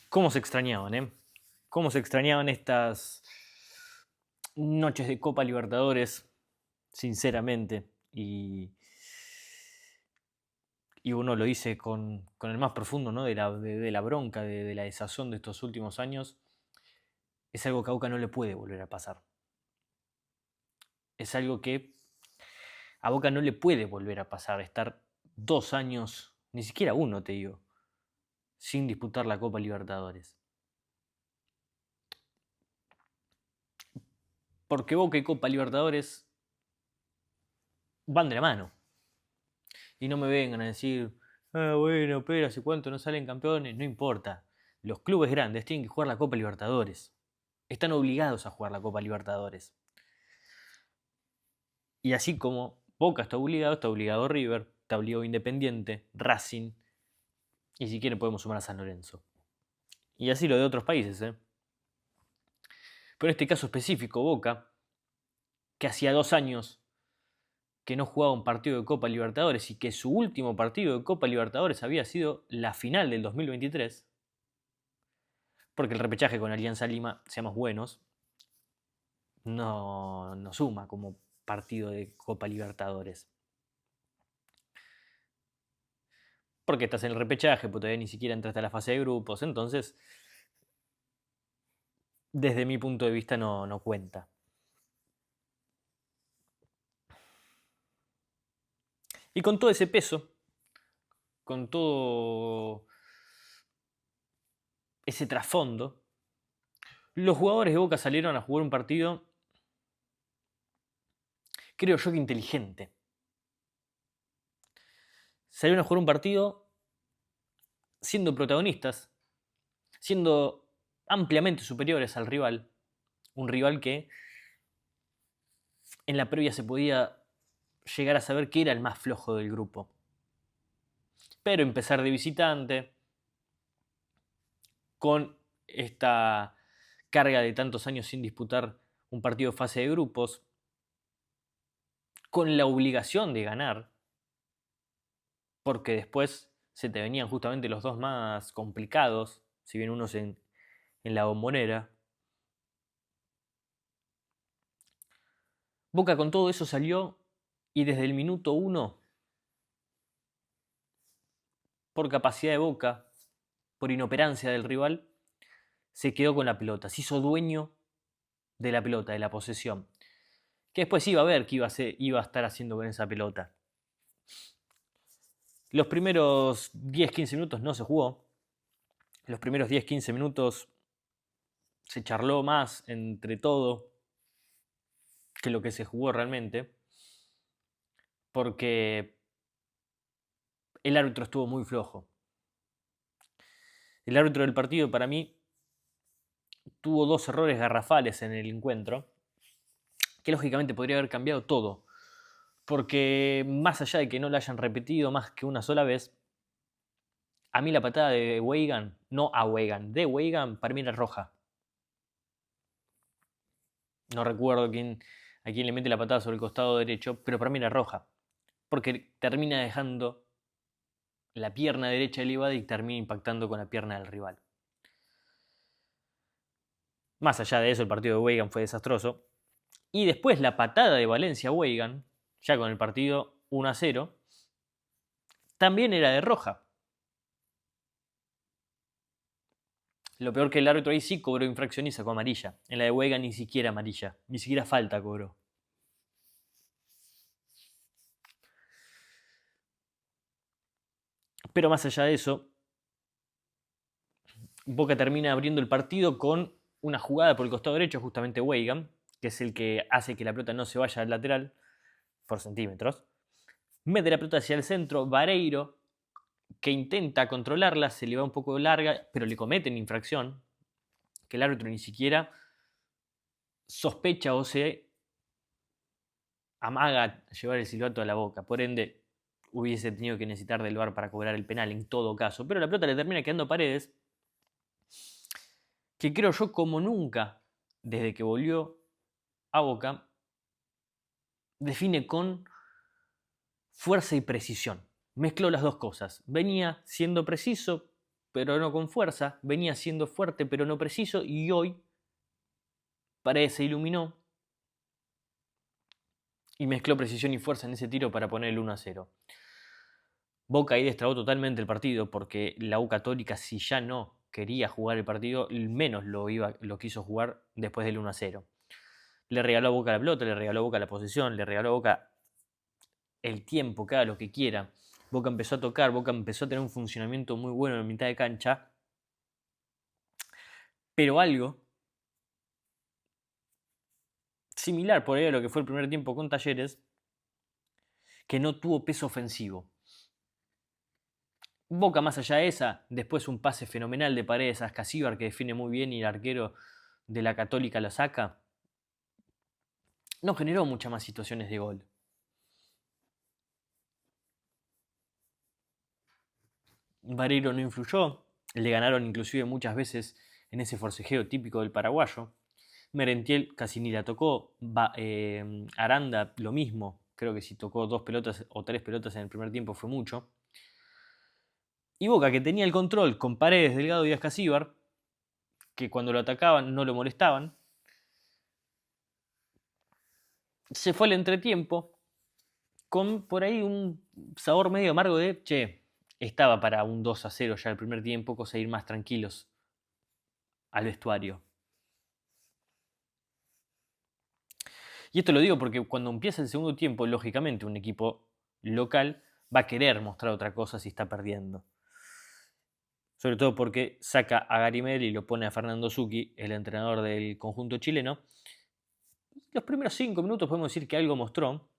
¿Cómo se extrañaban, eh? ¿Cómo se extrañaban estas noches de Copa Libertadores, sinceramente? Y uno lo dice con el más profundo, ¿no? De la bronca, de la desazón de estos últimos años. Es algo que a Boca no le puede volver a pasar. Es algo que a Boca no le puede volver a pasar. Estar 2 años, ni siquiera uno, te digo, sin disputar la Copa Libertadores. Porque Boca y Copa Libertadores van de la mano. Y no me vengan a decir, bueno, pero hace cuánto no salen campeones. No importa. Los clubes grandes tienen que jugar la Copa Libertadores. Están obligados a jugar la Copa Libertadores. Y así como Boca está obligado River, está obligado Independiente, Racing, y si quieren podemos sumar a San Lorenzo. Y así lo de otros países, ¿eh? Pero en este caso específico, Boca, que hacía 2 años que no jugaba un partido de Copa Libertadores y que su último partido de Copa Libertadores había sido la final del 2023, porque el repechaje con Alianza Lima, seamos buenos, no suma como partido de Copa Libertadores. Porque estás en el repechaje, pues todavía ni siquiera entraste a la fase de grupos, entonces, desde mi punto de vista, no cuenta. Y con todo ese peso, con todo ese trasfondo, los jugadores de Boca salieron a jugar un partido, creo yo que inteligente. Salieron a jugar un partido siendo protagonistas, siendo ampliamente superiores al rival. Un rival que en la previa se podía llegar a saber que era el más flojo del grupo. Pero empezar de visitante, con esta carga de tantos años sin disputar un partido de fase de grupos, con la obligación de ganar, porque después se te venían justamente los dos más complicados, si bien unos en la Bombonera. Boca con todo eso salió y desde el minuto uno, por capacidad de Boca, por inoperancia del rival, se quedó con la pelota, se hizo dueño de la pelota, de la posesión. Que después iba a ver qué iba a estar haciendo con esa pelota. Los primeros 10-15 minutos no se jugó. Los primeros 10-15 minutos se charló más entre todo que lo que se jugó realmente. Porque el árbitro estuvo muy flojo. El árbitro del partido para mí tuvo dos errores garrafales en el encuentro, que lógicamente podría haber cambiado todo. Porque más allá de que no lo hayan repetido más que una sola vez, a mí la patada de Weigan, no a Weigan, de Weigan, para mí era roja. No recuerdo a quién le mete la patada sobre el costado derecho, pero para mí era roja. Porque termina dejando la pierna derecha elevada y termina impactando con la pierna del rival. Más allá de eso, el partido de Weigan fue desastroso. Y después la patada de Valencia a Weigan, ya con el partido 1-0, también era de roja. Lo peor que el árbitro ahí sí cobró infracción y sacó amarilla. En la de Weigan ni siquiera amarilla, ni siquiera falta cobró. Pero más allá de eso, Boca termina abriendo el partido con una jugada por el costado derecho, justamente Weigan, que es el que hace que la pelota no se vaya al lateral por centímetros. Mete la pelota hacia el centro, Vareiro, que intenta controlarla, se le va un poco larga, pero le cometen infracción, que el árbitro ni siquiera sospecha o se amaga llevar el silbato a la boca. Por ende, hubiese tenido que necesitar del VAR para cobrar el penal en todo caso. Pero la pelota le termina quedando a Paredes, que creo yo como nunca, desde que volvió a Boca, define con fuerza y precisión. Mezcló las dos cosas. Venía siendo preciso, pero no con fuerza, venía siendo fuerte pero no preciso, y hoy Paredes se iluminó y mezcló precisión y fuerza en ese tiro para poner el 1-0. Boca ahí destrabó totalmente el partido porque la U Católica, si ya no quería jugar el partido, menos lo quiso jugar después del 1-0. Le regaló a Boca la pelota, le regaló a Boca la posesión, le regaló a Boca el tiempo, que haga lo que quiera. Boca empezó a tocar, Boca empezó a tener un funcionamiento muy bueno en mitad de cancha, pero algo similar por ahí a lo que fue el primer tiempo con Talleres, que no tuvo peso ofensivo. Boca, más allá de esa, después un pase fenomenal de Paredes a Ascasíbar que define muy bien y el arquero de la Católica lo saca. No generó muchas más situaciones de gol. Vareiro no influyó, le ganaron inclusive muchas veces en ese forcejeo típico del paraguayo. Merentiel casi ni la tocó, Aranda lo mismo, creo que si tocó 2 pelotas o 3 pelotas en el primer tiempo fue mucho. Y Boca, que tenía el control con Paredes, Delgado y Ascasíbar, que cuando lo atacaban no lo molestaban, se fue al entretiempo con por ahí un sabor medio amargo de, che, estaba para un 2-0 ya el primer tiempo, cosa de ir más tranquilos al vestuario. Y esto lo digo porque cuando empieza el segundo tiempo, lógicamente un equipo local va a querer mostrar otra cosa si está perdiendo. Sobre todo porque saca a Garimel y lo pone a Fernando Zucchi, el entrenador del conjunto chileno. Los primeros 5 minutos podemos decir que algo mostró.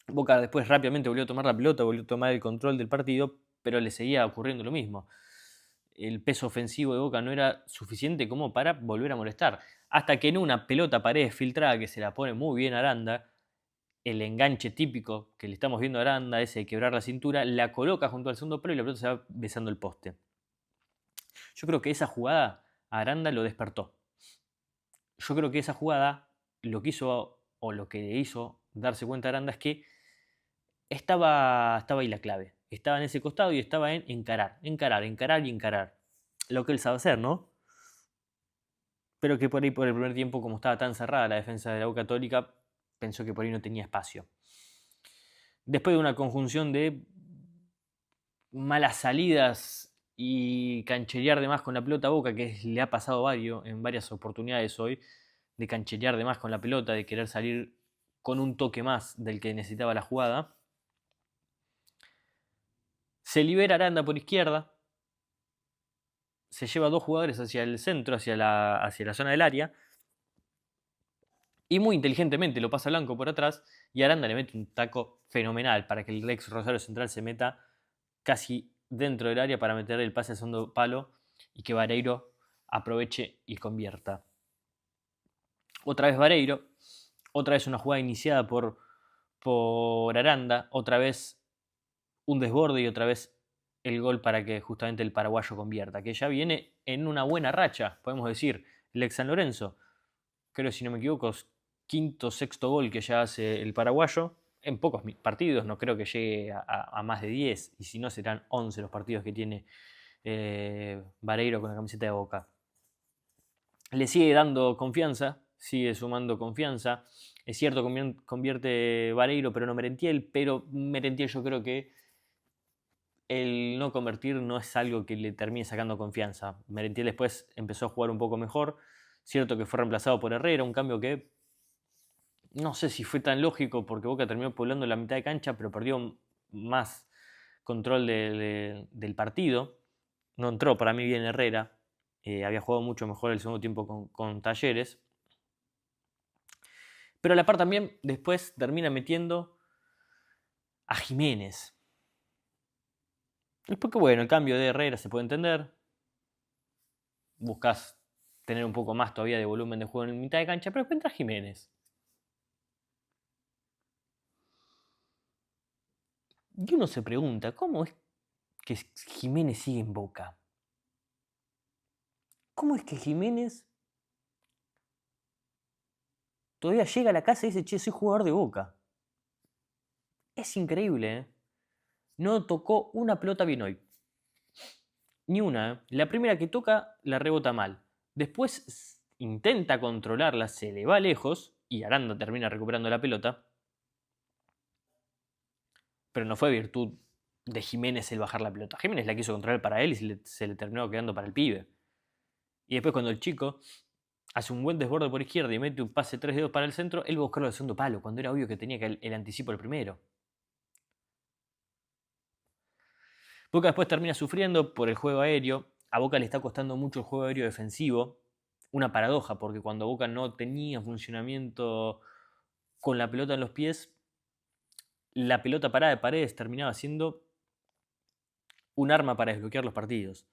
Boca después rápidamente volvió a tomar la pelota, volvió a tomar el control del partido, pero le seguía ocurriendo lo mismo. El peso ofensivo de Boca no era suficiente como para volver a molestar. Hasta que en una pelota Paredes filtrada que se la pone muy bien Aranda, el enganche típico que le estamos viendo a Aranda, ese de quebrar la cintura, la coloca junto al segundo palo y la pelota se va besando el poste. Yo creo que esa jugada a Aranda lo despertó. Yo creo que esa jugada lo que hizo, o lo que le hizo darse cuenta a Aranda es que estaba ahí la clave. Estaba en ese costado y estaba en encarar, encarar, encarar y encarar. Lo que él sabe hacer, ¿no? Pero que por ahí, por el primer tiempo, como estaba tan cerrada la defensa de la U Católica, pensó que por ahí no tenía espacio. Después de una conjunción de malas salidas y cancherear de más con la pelota a Boca, que le ha pasado en varias oportunidades hoy, de cancherear de más con la pelota, de querer salir con un toque más del que necesitaba la jugada. Se libera Aranda por izquierda, se lleva 2 jugadores hacia el centro, hacia la zona del área, y muy inteligentemente lo pasa Blanco por atrás, y Aranda le mete un taco fenomenal para que el ex Rosario Central se meta casi dentro del área para meter el pase al segundo palo y que Vareiro aproveche y convierta. Otra vez Vareiro, otra vez una jugada iniciada por Aranda, otra vez un desborde y otra vez el gol para que justamente el paraguayo convierta, que ya viene en una buena racha, podemos decir, el ex San Lorenzo. Creo, si no me equivoco, quinto, sexto gol que ya hace el paraguayo. En pocos partidos, no creo que llegue a más de 10, y si no serán 11 los partidos que tiene Vareiro con la camiseta de Boca. Le sigue dando confianza, sigue sumando confianza. Es cierto, convierte Vareiro, pero no Merentiel, pero Merentiel yo creo que el no convertir no es algo que le termine sacando confianza. Merentiel después empezó a jugar un poco mejor. Cierto que fue reemplazado por Herrera, un cambio que no sé si fue tan lógico porque Boca terminó poblando la mitad de cancha, pero perdió más control del partido. No entró para mí bien Herrera. Había jugado mucho mejor el segundo tiempo con Talleres. Pero a la par también después termina metiendo a Jiménez. Es porque bueno, el cambio de Herrera se puede entender. Buscas tener un poco más todavía de volumen de juego en mitad de cancha, pero entra Jiménez. Y uno se pregunta, ¿cómo es que Jiménez sigue en Boca? ¿Cómo es que Jiménez todavía llega a la casa y dice, che, soy jugador de Boca? Es increíble, ¿eh? No tocó una pelota bien hoy. Ni una, ¿eh? La primera que toca la rebota mal. Después intenta controlarla, se le va lejos y Aranda termina recuperando la pelota. Pero no fue virtud de Jiménez el bajar la pelota. Jiménez la quiso controlar para él y se le terminó quedando para el pibe. Y después cuando el chico hace un buen desborde por izquierda y mete un pase 3 dedos para el centro, él va a buscarlo al segundo palo, cuando era obvio que tenía que el anticipo el primero. Boca después termina sufriendo por el juego aéreo. A Boca le está costando mucho el juego aéreo defensivo. Una paradoja, porque cuando Boca no tenía funcionamiento con la pelota en los pies, la pelota parada de Paredes terminaba siendo un arma para desbloquear los partidos.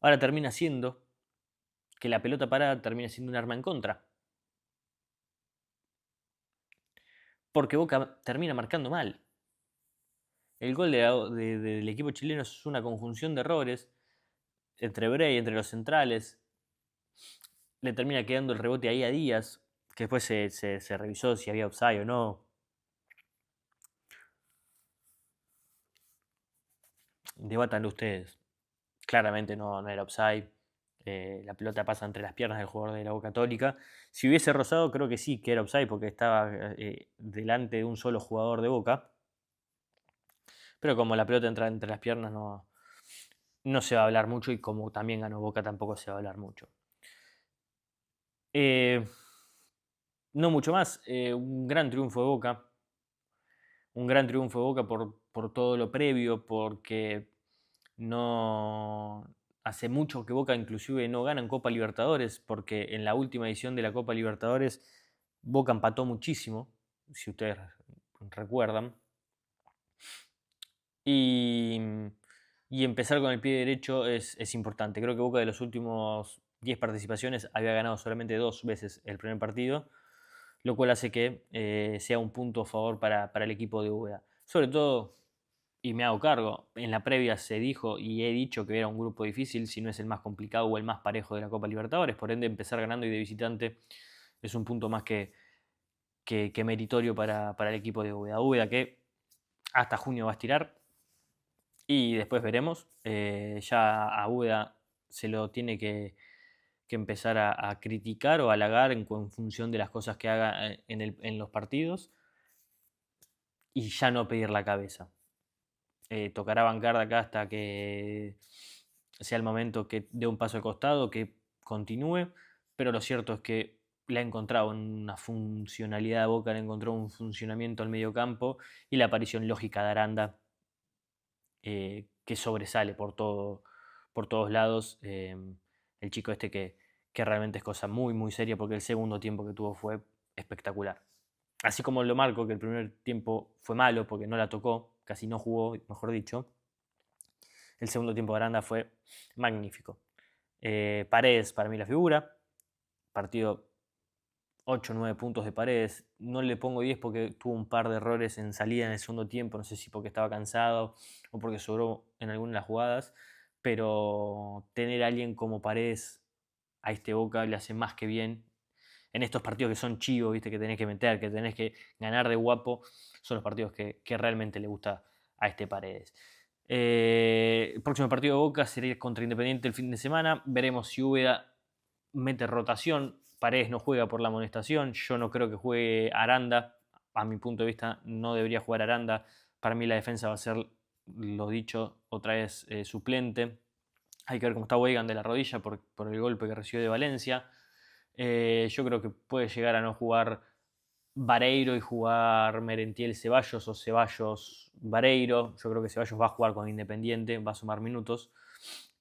Ahora termina siendo que la pelota parada termina siendo un arma en contra. Porque Boca termina marcando mal. El gol del equipo chileno es una conjunción de errores entre Bray, entre los centrales. Le termina quedando el rebote ahí a Díaz, que después se revisó si había offside o no. Debátanlo ustedes. Claramente no era offside. La pelota pasa entre las piernas del jugador de la Boca Católica. Si hubiese rozado, creo que sí que era offside porque estaba delante de un solo jugador de Boca. Pero como la pelota entra entre las piernas, no se va a hablar mucho y como también ganó Boca, tampoco se va a hablar mucho. No mucho más. Un gran triunfo de Boca. Un gran triunfo de Boca por todo lo previo, porque no hace mucho que Boca inclusive no gana en Copa Libertadores, porque en la última edición de la Copa Libertadores Boca empató muchísimo, si ustedes recuerdan. Y, y empezar con el pie derecho es importante. Creo que Boca de los últimos 10 participaciones había ganado solamente 2 veces el primer partido, lo cual hace que sea un punto a favor para el equipo de Úbeda. Sobre todo, y me hago cargo, en la previa se dijo y he dicho que era un grupo difícil, si no es el más complicado o el más parejo de la Copa Libertadores, por ende empezar ganando y de visitante es un punto más que meritorio para el equipo de Úbeda. Úbeda que hasta junio va a estirar y después veremos. Ya a Úbeda se lo tiene que empezar a criticar o halagar en función de las cosas que haga en los partidos y ya no pedir la cabeza. Tocará bancar de acá hasta que sea el momento que dé un paso al costado, que continúe, pero lo cierto es que le ha encontrado una funcionalidad de Boca, le ha encontrado un funcionamiento al medio campo y la aparición lógica de Aranda que sobresale por todos lados. El chico este que realmente es cosa muy, muy seria porque el segundo tiempo que tuvo fue espectacular. Así como lo marco, que el primer tiempo fue malo porque no la tocó, casi no jugó, mejor dicho. El segundo tiempo de Aranda fue magnífico. Paredes, para mí la figura. Partido 8 o 9 puntos de Paredes. No le pongo 10 porque tuvo un par de errores en salida en el segundo tiempo. No sé si porque estaba cansado o porque sobró en alguna de las jugadas. Pero tener a alguien como Paredes a este Boca le hace más que bien. En estos partidos que son chivos, ¿viste? Que tenés que meter, que tenés que ganar de guapo, son los partidos que realmente le gusta a este Paredes. El próximo partido de Boca sería contra Independiente el fin de semana. Veremos si Úbeda mete rotación. Paredes no juega por la amonestación. Yo no creo que juegue Aranda. A mi punto de vista, no debería jugar Aranda. Para mí, la defensa va a ser, lo dicho, otra vez suplente. Hay que ver cómo está Weigand de la rodilla por el golpe que recibió de Valencia. Yo creo que puede llegar a no jugar Vareiro y jugar Merentiel Ceballos o Ceballos Vareiro. Yo creo que Ceballos va a jugar con Independiente, va a sumar minutos.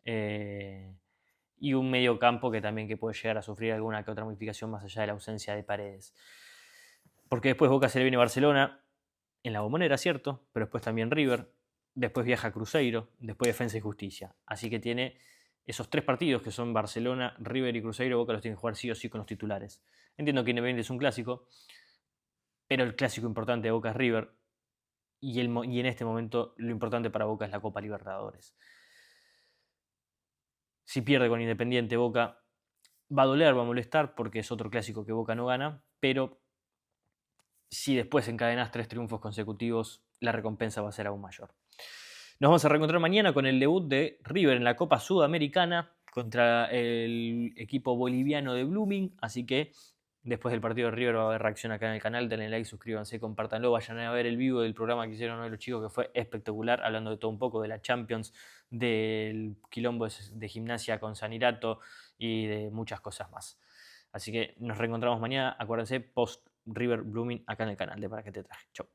Y un medio campo que también que puede llegar a sufrir alguna que otra modificación más allá de la ausencia de Paredes. Porque después Boca se le viene Barcelona en la Bombonera, cierto, pero después también River, después viaja a Cruzeiro, después Defensa y Justicia. Así que tiene esos 3 partidos que son Barcelona, River y Cruzeiro. Boca los tiene que jugar sí o sí con los titulares. Entiendo que Independiente es un clásico, pero el clásico importante de Boca es River y en este momento lo importante para Boca es la Copa Libertadores. Si pierde con Independiente, Boca va a doler, va a molestar porque es otro clásico que Boca no gana, pero si después encadenas 3 triunfos consecutivos, la recompensa va a ser aún mayor. Nos vamos a reencontrar mañana con el debut de River en la Copa Sudamericana contra el equipo boliviano de Blooming. Así que después del partido de River va a haber reacción acá en el canal. Denle like, suscríbanse, compártanlo. Vayan a ver el vivo del programa que hicieron hoy los chicos, que fue espectacular, hablando de todo un poco, de la Champions, del quilombo de Gimnasia con Sanirato y de muchas cosas más. Así que nos reencontramos mañana. Acuérdense, post River Blooming acá en el canal de Para qué te traje. Chau.